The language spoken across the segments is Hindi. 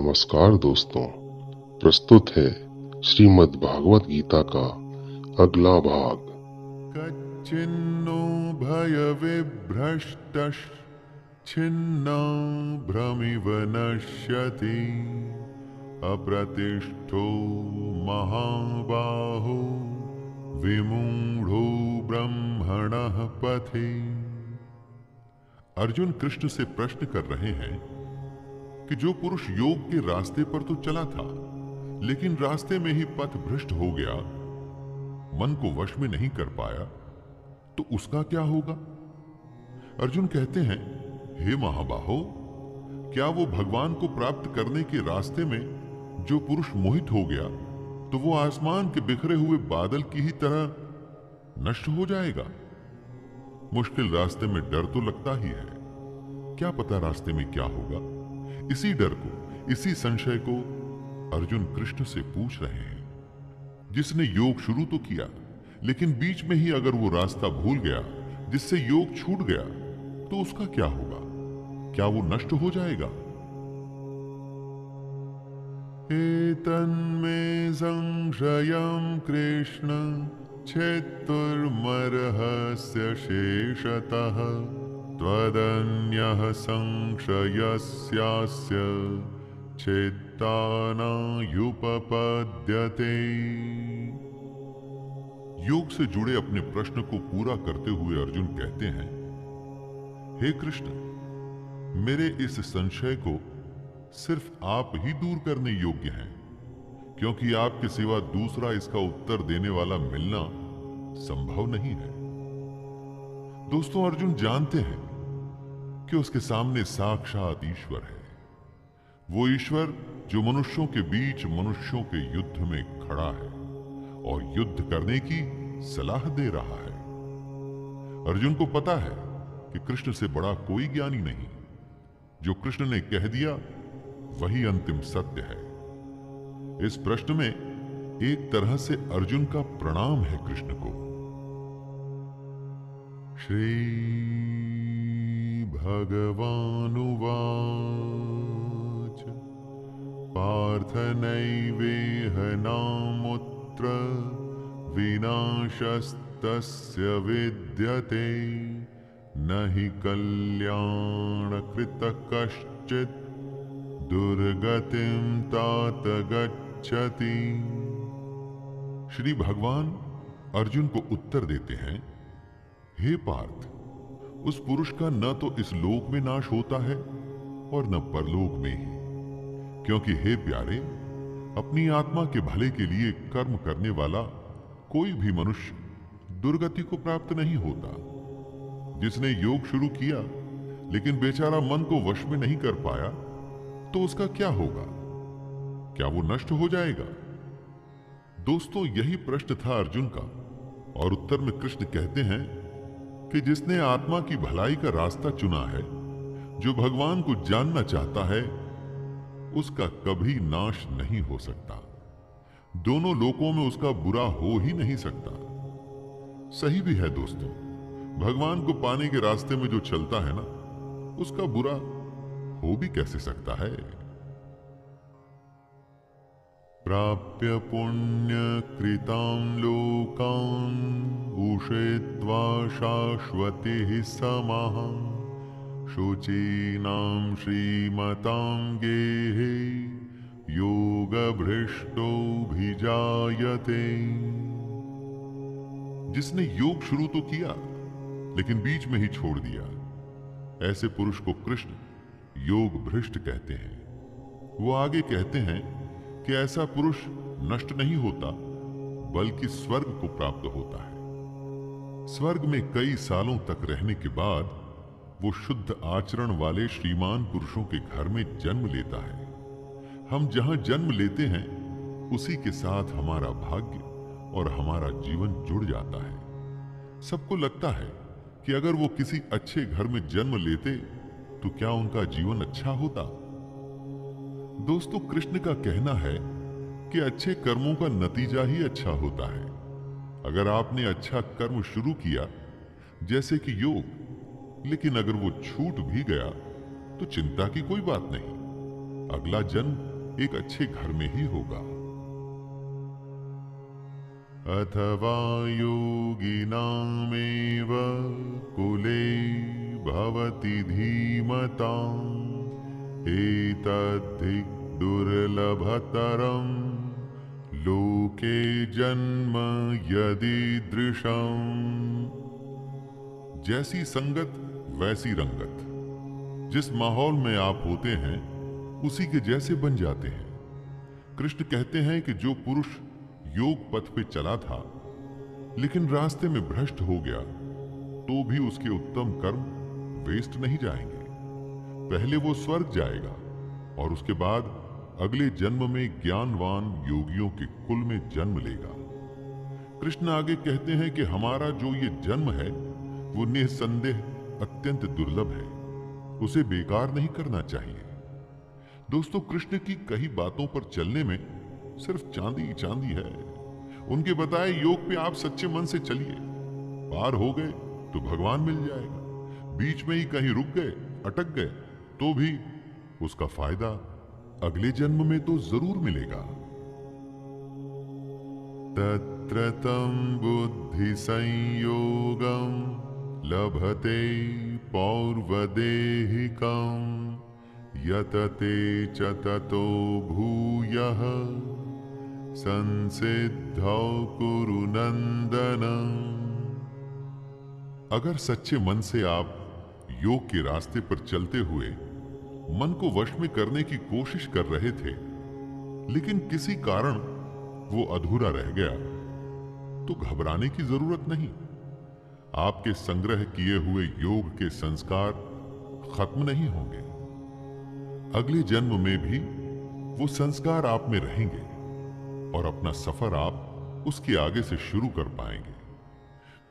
नमस्कार दोस्तों, प्रस्तुत है श्रीमद् भागवत गीता का अगला भाग। कच्चिन्नो भयविभ्रष्टश्छिन्नो भ्रमिव नश्यति अप्रतिष्ठो महाबाहो विमूढ़ो ब्रह्मणः पथि। अर्जुन कृष्ण से प्रश्न कर रहे हैं कि जो पुरुष योग के रास्ते पर तो चला था, लेकिन रास्ते में ही पथ भ्रष्ट हो गया, मन को वश में नहीं कर पाया, तो उसका क्या होगा। अर्जुन कहते हैं, हे महाबाहो, क्या वो भगवान को प्राप्त करने के रास्ते में जो पुरुष मोहित हो गया, तो वो आसमान के बिखरे हुए बादल की ही तरह नष्ट हो जाएगा। मुश्किल रास्ते में डर तो लगता ही है, क्या पता रास्ते में क्या होगा। इसी डर को, इसी संशय को अर्जुन कृष्ण से पूछ रहे हैं। जिसने योग शुरू तो किया, लेकिन बीच में ही अगर वो रास्ता भूल गया, जिससे योग छूट गया, तो उसका क्या होगा। क्या वो नष्ट हो जाएगा। एतन्मे संशयं कृष्ण छेत्तुर्मर्हस्य शेषतः त्वदन्यः संशयस्यास्य छेत्तानायुपपद्यते। योग से जुड़े अपने प्रश्न को पूरा करते हुए अर्जुन कहते हैं, हे कृष्ण, मेरे इस संशय को सिर्फ आप ही दूर करने योग्य हैं, क्योंकि आपके सिवा दूसरा इसका उत्तर देने वाला मिलना संभव नहीं है। दोस्तों, अर्जुन जानते हैं कि उसके सामने साक्षात ईश्वर है, वो ईश्वर जो मनुष्यों के बीच मनुष्यों के युद्ध में खड़ा है और युद्ध करने की सलाह दे रहा है। अर्जुन को पता है कि कृष्ण से बड़ा कोई ज्ञानी नहीं। जो कृष्ण ने कह दिया वही अंतिम सत्य है। इस प्रश्न में एक तरह से अर्जुन का प्रणाम है कृष्ण को। श्री भगवानुवाच पार्थ नैवेह नामुत्र विनाशस्तस्य विद्यते न हि कल्याणकृतः कश्चित् दुर्गतिं तात गच्छति। श्री भगवान अर्जुन को उत्तर देते हैं, हे पार्थ, उस पुरुष का न तो इस लोक में नाश होता है और न परलोक में ही, क्योंकि हे प्यारे, अपनी आत्मा के भले के लिए कर्म करने वाला कोई भी मनुष्य दुर्गति को प्राप्त नहीं होता। जिसने योग शुरू किया, लेकिन बेचारा मन को वश में नहीं कर पाया, तो उसका क्या होगा। क्या वो नष्ट हो जाएगा। दोस्तों, यही प्रश्न था अर्जुन का, और उत्तर में कृष्ण कहते हैं कि जिसने आत्मा की भलाई का रास्ता चुना है, जो भगवान को जानना चाहता है, उसका कभी नाश नहीं हो सकता। दोनों लोकों में उसका बुरा हो ही नहीं सकता। सही भी है दोस्तों, भगवान को पाने के रास्ते में जो चलता है ना, उसका बुरा हो भी कैसे सकता है। प्राप्य पुण्य कृतां लोकान् उषित्वा शाश्वतिः समाः शुचीनां श्रीमतां गेहे योगभ्रष्टोऽभिजायते। जिसने योग शुरू तो किया, लेकिन बीच में ही छोड़ दिया, ऐसे पुरुष को कृष्ण योग भ्रष्ट कहते हैं। वो आगे कहते हैं कि ऐसा पुरुष नष्ट नहीं होता, बल्कि स्वर्ग को प्राप्त होता है। स्वर्ग में कई सालों तक रहने के बाद वो शुद्ध आचरण वाले श्रीमान पुरुषों के घर में जन्म लेता है। हम जहां जन्म लेते हैं, उसी के साथ हमारा भाग्य और हमारा जीवन जुड़ जाता है। सबको लगता है कि अगर वो किसी अच्छे घर में जन्म लेते तो क्या उनका जीवन अच्छा होता। दोस्तों, कृष्ण का कहना है कि अच्छे कर्मों का नतीजा ही अच्छा होता है। अगर आपने अच्छा कर्म शुरू किया, जैसे कि योग, लेकिन अगर वो छूट भी गया, तो चिंता की कोई बात नहीं। अगला जन्म एक अच्छे घर में ही होगा। अथवा योगिनामेव कुले भवति धीमताम् एतद्धि दुर्लभतरं लोके जन्म यदीदृशम्। जैसी संगत वैसी रंगत। जिस माहौल में आप होते हैं उसी के जैसे बन जाते हैं। कृष्ण कहते हैं कि जो पुरुष योग पथ पे चला था लेकिन रास्ते में भ्रष्ट हो गया तो भी उसके उत्तम कर्म वेस्ट नहीं जाएंगे। पहले वो स्वर्ग जाएगा और उसके बाद अगले जन्म में ज्ञानवान योगियों के कुल में जन्म लेगा। कृष्ण आगे कहते हैं कि हमारा जो ये जन्म है वो निसंदेह अत्यंत दुर्लभ है, उसे बेकार नहीं करना चाहिए। दोस्तों, कृष्ण की कई बातों पर चलने में सिर्फ चांदी ही चांदी है। उनके बताए योग पे आप सच्चे मन से चलिए, पार हो गए तो भगवान मिल जाएगा। बीच में ही कहीं रुक गए, अटक गए तो भी उसका फायदा अगले जन्म में तो जरूर मिलेगा। तत्र तं बुद्धि संयोगं लभते पौर्वदेहिकं यतते च ततो भूयः संसिद्धौ कुरु नंदन। अगर सच्चे मन से आप योग के रास्ते पर चलते हुए मन को वश में करने की कोशिश कर रहे थे लेकिन किसी कारण वो अधूरा रह गया तो घबराने की जरूरत नहीं। आपके संग्रह किए हुए योग के संस्कार खत्म नहीं होंगे। अगले जन्म में भी वो संस्कार आप में रहेंगे और अपना सफर आप उसके आगे से शुरू कर पाएंगे।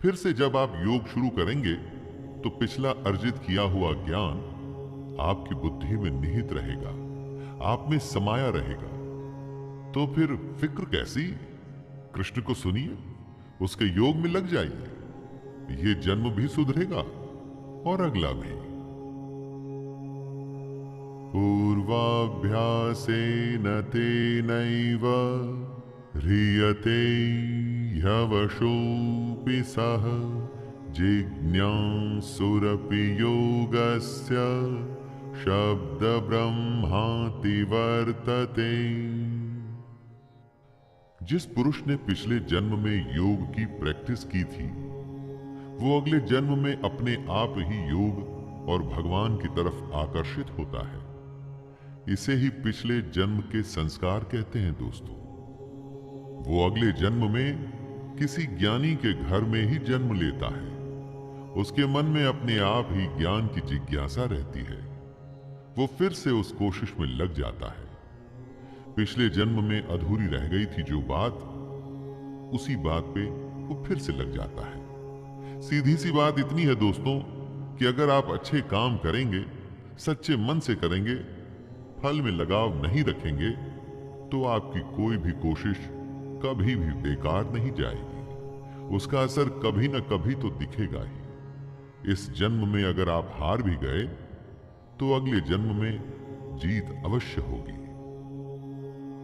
फिर से जब आप योग शुरू करेंगे तो पिछला अर्जित किया हुआ ज्ञान आपकी बुद्धि में निहित रहेगा, आप में समाया रहेगा। तो फिर फिक्र कैसी? कृष्ण को सुनिए, उसके योग में लग जाइए। ये जन्म भी सुधरेगा और अगला भी। पूर्वाभ्यासेन तेनैव ह्रियते ह्यवशोऽपि सः जिज्ञासुरपि योगस्य शब्द ब्रह्माति वर्तते। जिस पुरुष ने पिछले जन्म में योग की प्रैक्टिस की थी वो अगले जन्म में अपने आप ही योग और भगवान की तरफ आकर्षित होता है। इसे ही पिछले जन्म के संस्कार कहते हैं दोस्तों। वो अगले जन्म में किसी ज्ञानी के घर में ही जन्म लेता है। उसके मन में अपने आप ही ज्ञान की जिज्ञासा रहती है। वो फिर से उस कोशिश में लग जाता है। पिछले जन्म में अधूरी रह गई थी जो बात, उसी बात पे वो फिर से लग जाता है। सीधी सी बात इतनी है दोस्तों कि अगर आप अच्छे काम करेंगे, सच्चे मन से करेंगे, फल में लगाव नहीं रखेंगे तो आपकी कोई भी कोशिश कभी भी बेकार नहीं जाएगी। उसका असर कभी न कभी तो दिखेगा ही। इस जन्म में अगर आप हार भी गए तो अगले जन्म में जीत अवश्य होगी।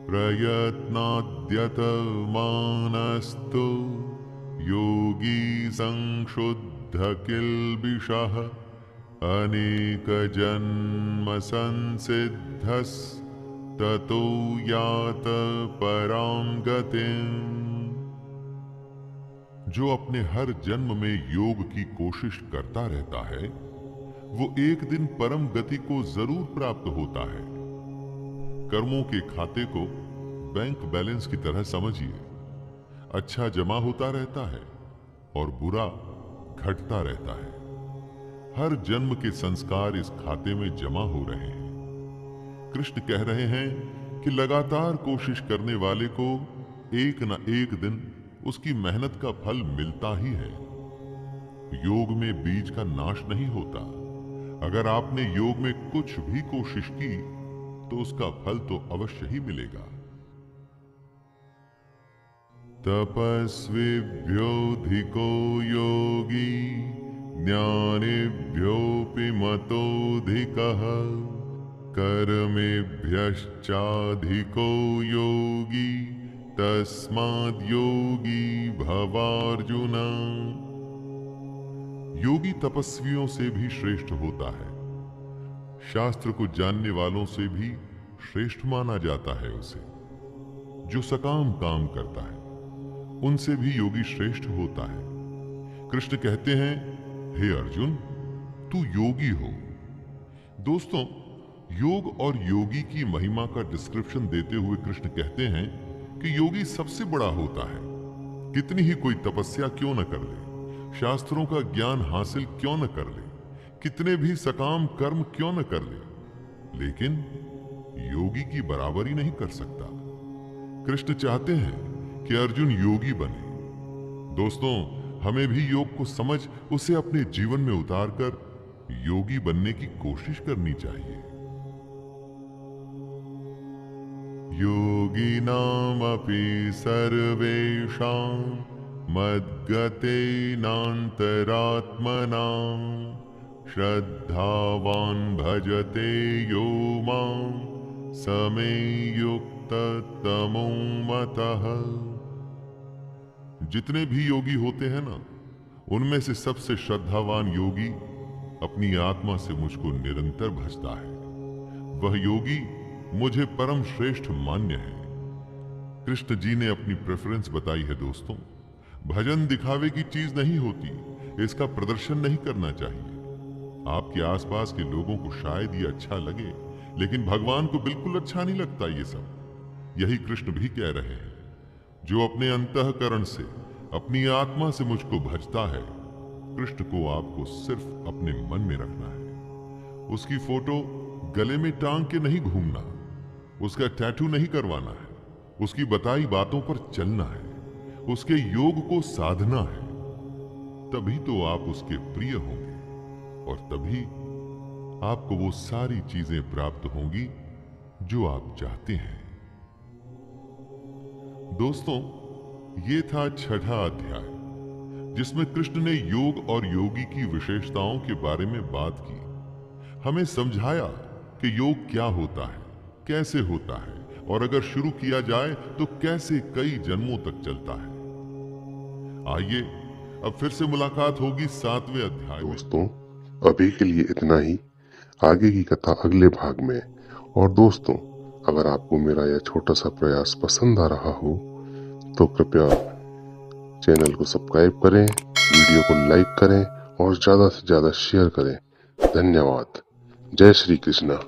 प्रयत्नाद्यतमानस्तु योगी संशुद्ध किल्बिषः अनेक जन्म संसिद्धस् ततो यात परां गतिम्। जो अपने हर जन्म में योग की कोशिश करता रहता है वो एक दिन परम गति को जरूर प्राप्त होता है। कर्मों के खाते को बैंक बैलेंस की तरह समझिए। अच्छा जमा होता रहता है और बुरा घटता रहता है। हर जन्म के संस्कार इस खाते में जमा हो रहे हैं। कृष्ण कह रहे हैं कि लगातार कोशिश करने वाले को एक न एक दिन उसकी मेहनत का फल मिलता ही है। योग में बीज का नाश नहीं होता। अगर आपने योग में कुछ भी कोशिश की तो उसका फल तो अवश्य ही मिलेगा। तपस्विभ्योऽधिको योगी ज्ञानिभ्योऽपि मतोऽधिकः कर्मेभ्यश्चाधिको योगी तस्माद् योगी भवार्जुन। योगी तपस्वियों से भी श्रेष्ठ होता है, शास्त्र को जानने वालों से भी श्रेष्ठ माना जाता है उसे। जो सकाम काम करता है उनसे भी योगी श्रेष्ठ होता है। कृष्ण कहते हैं, हे अर्जुन, तू योगी हो। दोस्तों, योग और योगी की महिमा का डिस्क्रिप्शन देते हुए कृष्ण कहते हैं कि योगी सबसे बड़ा होता है। कितनी ही कोई तपस्या क्यों न कर ले, शास्त्रों का ज्ञान हासिल क्यों न कर ले, कितने भी सकाम कर्म क्यों न कर ले, लेकिन योगी की बराबरी नहीं कर सकता। कृष्ण चाहते हैं कि अर्जुन योगी बने। दोस्तों, हमें भी योग को समझ उसे अपने जीवन में उतारकर योगी बनने की कोशिश करनी चाहिए। योगिनामपि सर्वेषां मद्गतेनान्तरात्मना श्रद्धावान् भजते यो मां स मे युक्ततमो मतः। जितने भी योगी होते हैं ना, उनमें से सबसे श्रद्धावान योगी अपनी आत्मा से मुझको निरंतर भजता है। वह योगी मुझे परम श्रेष्ठ मान्य है। कृष्ण जी ने अपनी प्रेफरेंस बताई है। दोस्तों, भजन दिखावे की चीज नहीं होती, इसका प्रदर्शन नहीं करना चाहिए। आपके आसपास के लोगों को शायद ये अच्छा लगे, लेकिन भगवान को बिल्कुल अच्छा नहीं लगता ये सब। यही कृष्ण भी कह रहे हैं। जो अपने अंतःकरण से, अपनी आत्मा से मुझको भजता है, कृष्ण को आपको सिर्फ अपने मन में रखना है। उसकी फोटो गले में टांग के नहीं घूमना, उसका टैटू नहीं करवाना है, उसकी बताई बातों पर चलना है, उसके योग को साधना है। तभी तो आप उसके प्रिय होंगे और तभी आपको वो सारी चीजें प्राप्त होंगी जो आप चाहते हैं। दोस्तों, ये था 6वां अध्याय, जिसमें कृष्ण ने योग और योगी की विशेषताओं के बारे में बात की। हमें समझाया कि योग क्या होता है, कैसे होता है, और अगर शुरू किया जाए तो कैसे कई जन्मों तक चलता है। आइए अब फिर से मुलाकात होगी 7वें अध्याय में। दोस्तों, अभी के लिए इतना ही। आगे की कथा अगले भाग में। और दोस्तों, अगर आपको मेरा यह छोटा सा प्रयास पसंद आ रहा हो तो कृपया चैनल को सब्सक्राइब करें, वीडियो को लाइक करें और ज्यादा से ज्यादा शेयर करें। धन्यवाद। जय श्री कृष्ण।